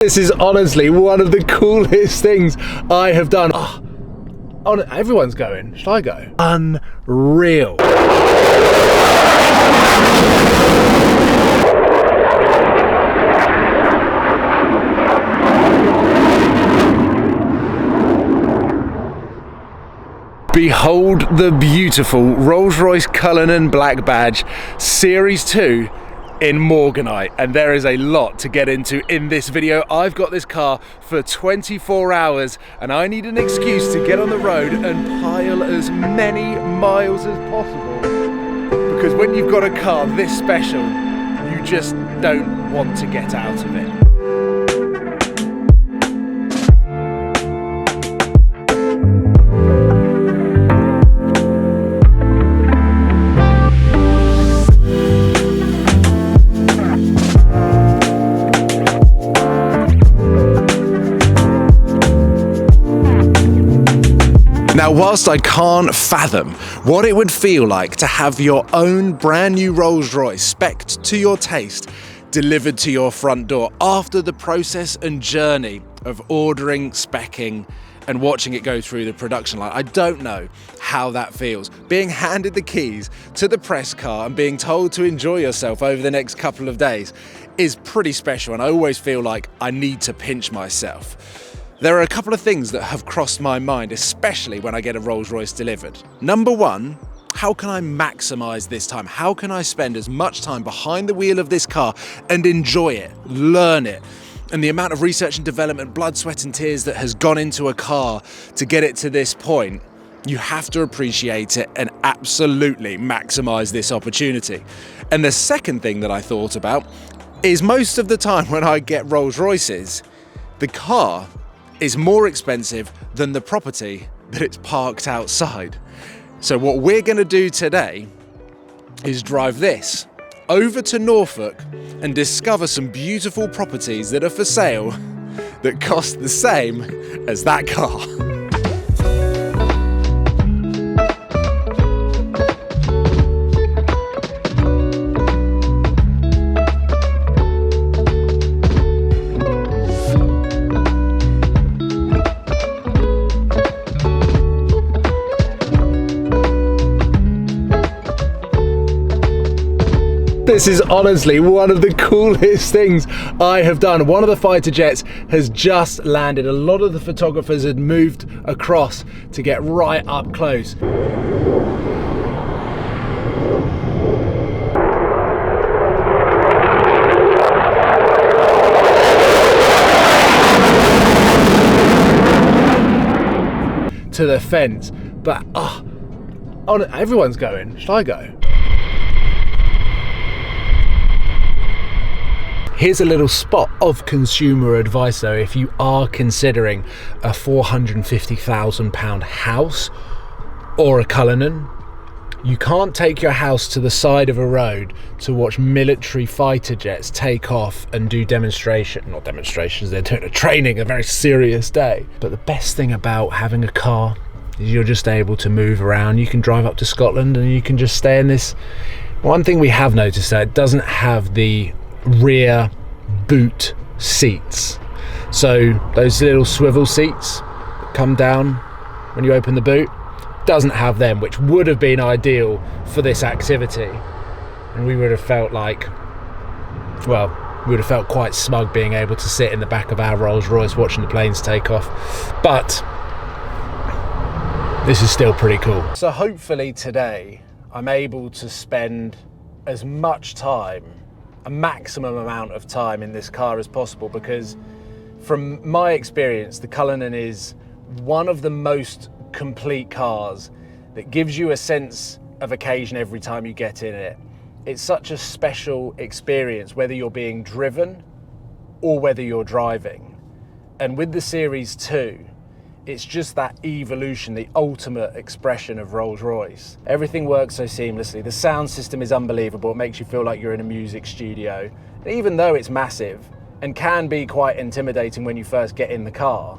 This is honestly one of the coolest things I have done. Everyone's going. Should I go? Unreal. Behold the beautiful Rolls Royce Cullinan Black Badge Series 2 in Morganite, and there is a lot to get into in this video. I've got this car for 24 hours and I need an excuse to get on the road and pile as many miles as possible, because when you've got a car this special, you just don't want to get out of it. Now, whilst I can't fathom what it would feel like to have your own brand new Rolls Royce spec'd to your taste delivered to your front door after the process and journey of ordering, speccing and watching it go through the production line, I don't know how that feels. Being handed the keys to the press car and being told to enjoy yourself over the next couple of days is pretty special, and I always feel like I need to pinch myself. There are a couple of things that have crossed my mind, especially when I get a Rolls Royce delivered. Number one, how can I maximize this time? How can I spend as much time behind the wheel of this car and enjoy it, learn it? And the amount of research and development, blood, sweat and tears that has gone into a car to get it to this point, you have to appreciate it and absolutely maximize this opportunity. And the second thing that I thought about is most of the time when I get Rolls Royces, the car is more expensive than the property that it's parked outside. So what we're gonna do today is drive this over to Norfolk and discover some beautiful properties that are for sale that cost the same as that car. This is honestly one of the coolest things I have done. One of the fighter jets has just landed. A lot of the photographers had moved across to get right up close. To the fence, but everyone's going. Should I go? Here's a little spot of consumer advice though. If you are considering a £450,000 house or a Cullinan, you can't take your house to the side of a road to watch military fighter jets take off and do not demonstrations, they're doing a training, a very serious day. But the best thing about having a car is you're just able to move around. You can drive up to Scotland and you can just stay in this. One thing we have noticed that it doesn't have the rear boot seats, so those little swivel seats that come down when you open the boot, doesn't have them, which would have been ideal for this activity, and we would have felt like, well, we would have felt quite smug being able to sit in the back of our Rolls Royce watching the planes take off. But this is still pretty cool. So hopefully today I'm able to spend as much time, a maximum amount of time in this car as possible, because from my experience, the Cullinan is one of the most complete cars that gives you a sense of occasion every time you get in it. It's such a special experience, whether you're being driven or whether you're driving. And with the Series 2, it's just that evolution, the ultimate expression of Rolls Royce. Everything works so seamlessly. The sound system is unbelievable. It makes you feel like you're in a music studio. Even though it's massive and can be quite intimidating when you first get in the car,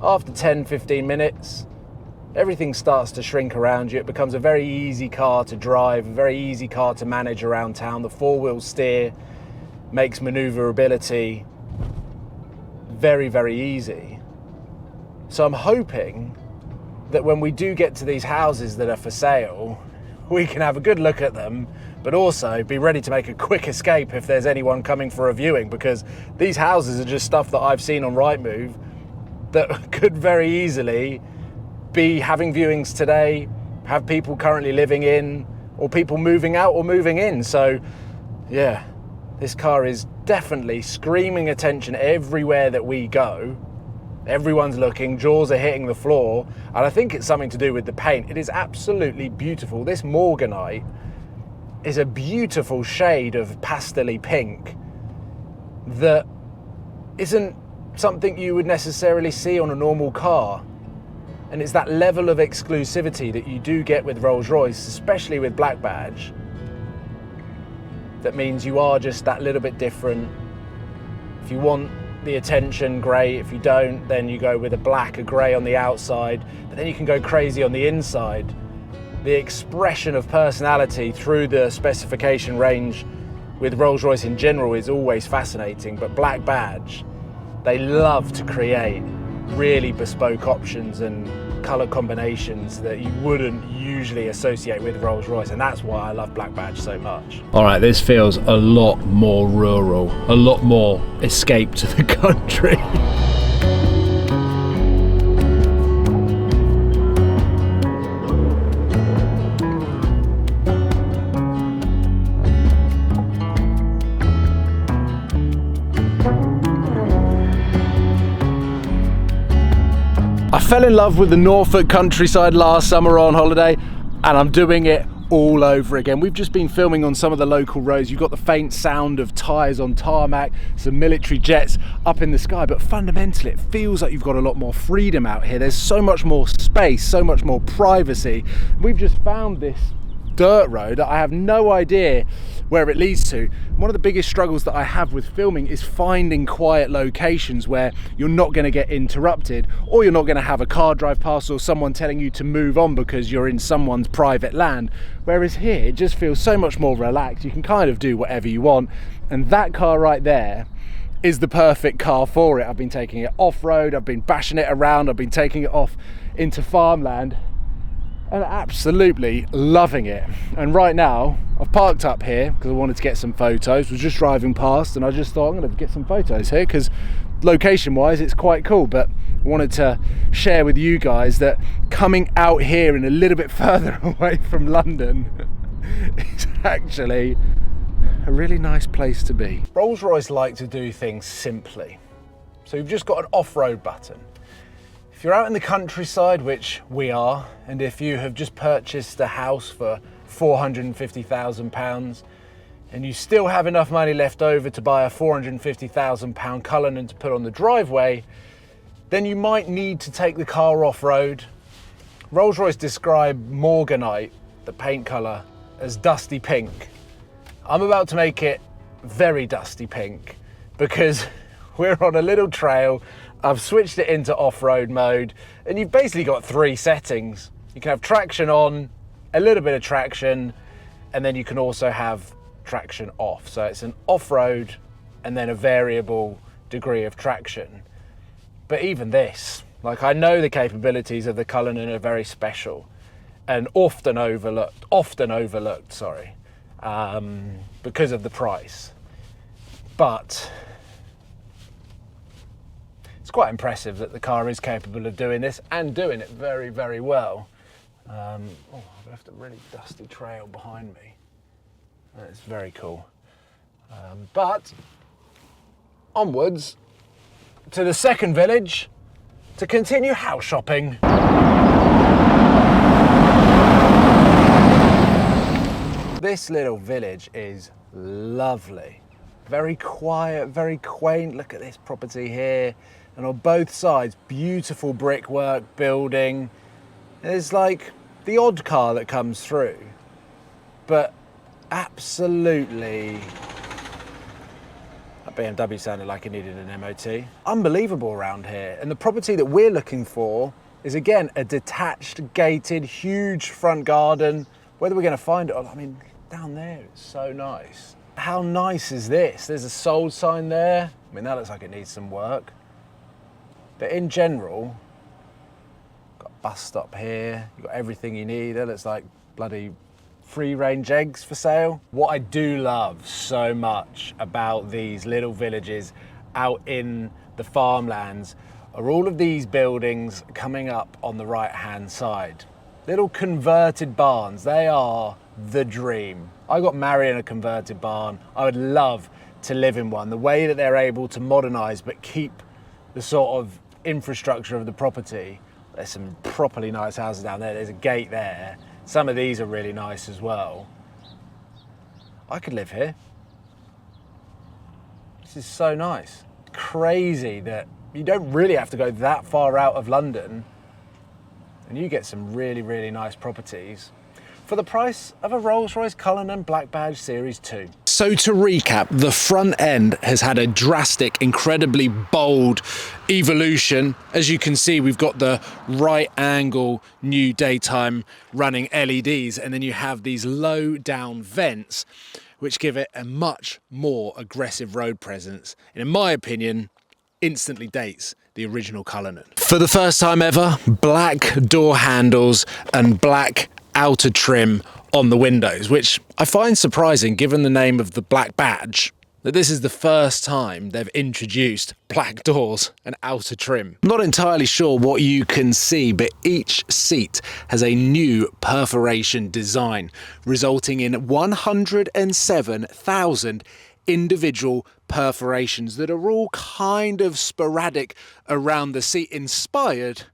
after 10-15 minutes, everything starts to shrink around you. It becomes a very easy car to drive, a very easy car to manage around town. The four-wheel steer makes maneuverability very, very easy. So I'm hoping that when we do get to these houses that are for sale, we can have a good look at them, but also be ready to make a quick escape if there's anyone coming for a viewing, because these houses are just stuff that I've seen on Rightmove that could very easily be having viewings today, have people currently living in, or people moving out or moving in. So yeah, this car is definitely screaming attention everywhere that we go. Everyone's looking, jaws are hitting the floor, and I think it's something to do with the paint. It is absolutely beautiful. This Morganite is a beautiful shade of pastel-y pink that isn't something you would necessarily see on a normal car. And it's that level of exclusivity that you do get with Rolls Royce, especially with Black Badge, that means you are just that little bit different. If you want the attention, great. If you don't, then you go with a black, a grey on the outside, but then you can go crazy on the inside. The expression of personality through the specification range with Rolls Royce in general is always fascinating, but Black Badge, they love to create really bespoke options and colour combinations that you wouldn't usually associate with Rolls Royce, and that's why I love Black Badge so much. All right, this feels a lot more rural, a lot more escape to the country. I fell in love with the Norfolk countryside last summer on holiday, and I'm doing it all over again. We've just been filming on some of the local roads. You've got the faint sound of tyres on tarmac, some military jets up in the sky, but fundamentally it feels like you've got a lot more freedom out here. There's so much more space, so much more privacy. We've just found this dirt road. I have no idea where it leads to. One of the biggest struggles that I have with filming is finding quiet locations where you're not going to get interrupted, or you're not going to have a car drive past or someone telling you to move on because you're in someone's private land. Whereas here it just feels so much more relaxed. You can kind of do whatever you want, and that car right there is the perfect car for it. I've been taking it off-road, I've been bashing it around, I've been taking it off into farmland, and absolutely loving it. And right now I've parked up here because I wanted to get some photos. Was just driving past and I just thought I'm going to get some photos here because location wise it's quite cool, but I wanted to share with you guys that coming out here and a little bit further away from London is actually a really nice place to be. Rolls Royce like to do things simply, so you've just got an off-road button. If you're out in the countryside, which we are, and if you have just purchased a house for £450,000 and you still have enough money left over to buy a £450,000 Cullinan to put on the driveway, then you might need to take the car off-road. Rolls Royce describe Morganite, the paint colour, as dusty pink. I'm about to make it very dusty pink because we're on a little trail. I've switched it into off-road mode, and you've basically got three settings. You can have traction on, a little bit of traction, and then you can also have traction off. So it's an off-road and then a variable degree of traction. But even this, like, I know the capabilities of the Cullinan are very special and often overlooked, because of the price. But it's quite impressive that the car is capable of doing this and doing it very, very well. I've left a really dusty trail behind me. That's very cool. But onwards to the second village to continue house shopping. This little village is lovely. Very quiet, very quaint. Look at this property here. And on both sides, beautiful brickwork, building. There's like the odd car that comes through, but absolutely, that BMW sounded like it needed an MOT. Unbelievable around here. And the property that we're looking for is, again, a detached, gated, huge front garden. Whether we're going to find it, I mean, down there, it's so nice. How nice is this? There's a sold sign there. I mean, that looks like it needs some work. But in general, got a bus stop here, you've got everything you need. It looks like bloody free-range eggs for sale. What I do love so much about these little villages out in the farmlands are all of these buildings coming up on the right-hand side. Little converted barns, they are the dream. I got married in a converted barn. I would love to live in one. The way that they're able to modernise but keep the sort of infrastructure of the property. There's some properly nice houses down there. There's a gate there. Some of these are really nice as well. I could live here. This is so nice. Crazy that you don't really have to go that far out of London and you get some really, really nice properties for the price of a Rolls Royce Cullinan Black Badge Series 2. So to recap, the front end has had a drastic, incredibly bold evolution. As you can see, we've got the right angle new daytime running LEDs, and then you have these low down vents which give it a much more aggressive road presence, and in my opinion instantly dates the original Cullinan. For the first time ever, black door handles and black outer trim on the windows, which I find surprising given the name of the Black Badge, that this is the first time they've introduced black doors and outer trim. I'm not entirely sure what you can see, but each seat has a new perforation design, resulting in 107,000 individual perforations that are all kind of sporadic around the seat, inspired,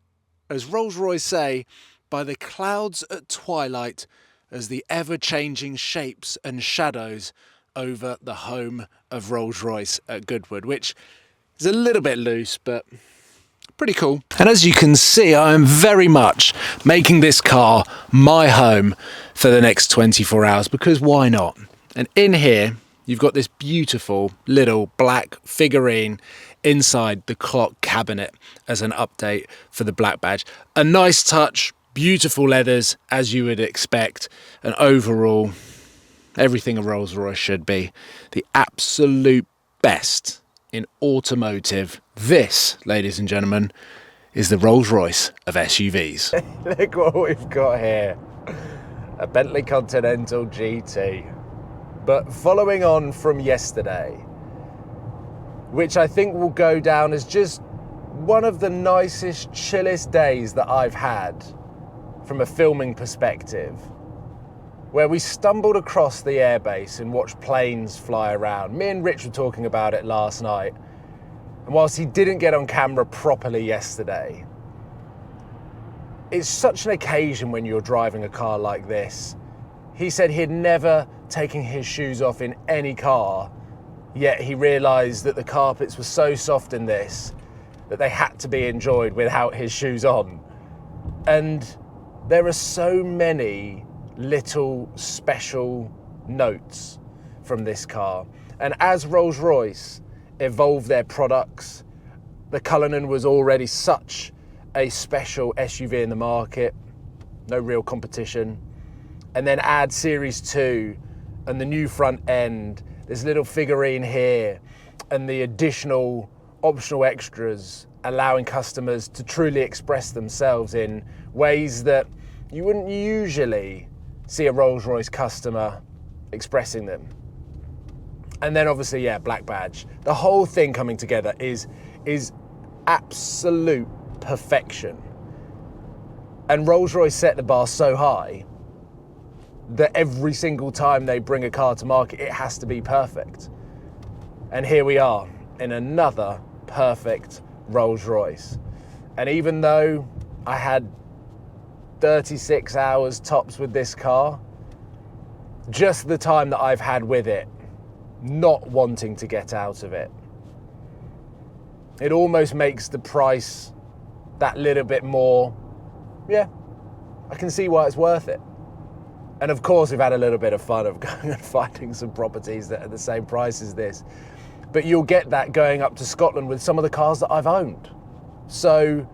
as Rolls Royce say, by the clouds at twilight as the ever-changing shapes and shadows over the home of Rolls Royce at Goodwood, which is a little bit loose, but pretty cool. And as you can see, I am very much making this car my home for the next 24 hours, because why not? And in here, you've got this beautiful little black figurine inside the clock cabinet as an update for the Black Badge. A nice touch, beautiful leathers as you would expect, and overall, everything a Rolls Royce should be. The absolute best in automotive. This, ladies and gentlemen, is the Rolls Royce of SUVs. Look what we've got here. A Bentley Continental GT. But following on from yesterday, which I think will go down as just one of the nicest, chillest days that I've had from a filming perspective, where we stumbled across the airbase and watched planes fly around. Me and Rich were talking about it last night, and whilst he didn't get on camera properly yesterday, it's such an occasion when you're driving a car like this. He said he'd never taken his shoes off in any car, yet he realised that the carpets were so soft in this that they had to be enjoyed without his shoes on. And there are so many little special notes from this car. And as Rolls-Royce evolved their products, the Cullinan was already such a special SUV in the market, no real competition. And then add Series 2 and the new front end, this little figurine here, and the additional optional extras, allowing customers to truly express themselves in ways that you wouldn't usually see a Rolls-Royce customer expressing them. And then obviously, yeah, Black Badge. The whole thing coming together is absolute perfection. And Rolls-Royce set the bar so high that every single time they bring a car to market, it has to be perfect. And here we are in another perfect Rolls-Royce. And even though I had 36 hours tops with this car, just the time that I've had with it, not wanting to get out of it, it almost makes the price that little bit more, yeah, I can see why it's worth it. And of course, we've had a little bit of fun of going and finding some properties that are the same price as this. But you'll get that going up to Scotland with some of the cars that I've owned. So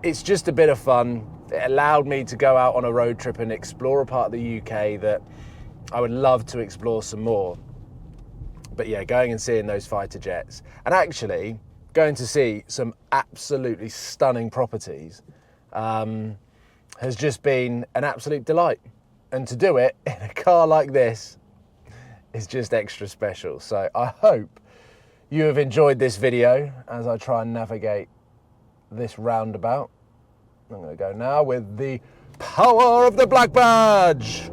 it's just a bit of fun. It allowed me to go out on a road trip and explore a part of the UK that I would love to explore some more. But yeah, going and seeing those fighter jets. And actually, going to see some absolutely stunning properties has just been an absolute delight. And to do it in a car like this is just extra special. So I hope you have enjoyed this video as I try and navigate this roundabout. I'm going to go now with the power of the black badge.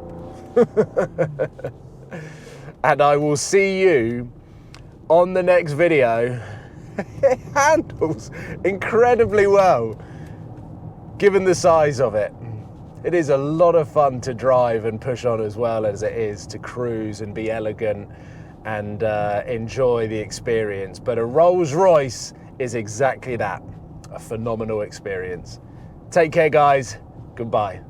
And I will see you on the next video. It handles incredibly well, given the size of it. It is a lot of fun to drive and push on, as well as it is to cruise and be elegant and enjoy the experience. But a Rolls Royce is exactly that, a phenomenal experience. Take care, guys. Goodbye.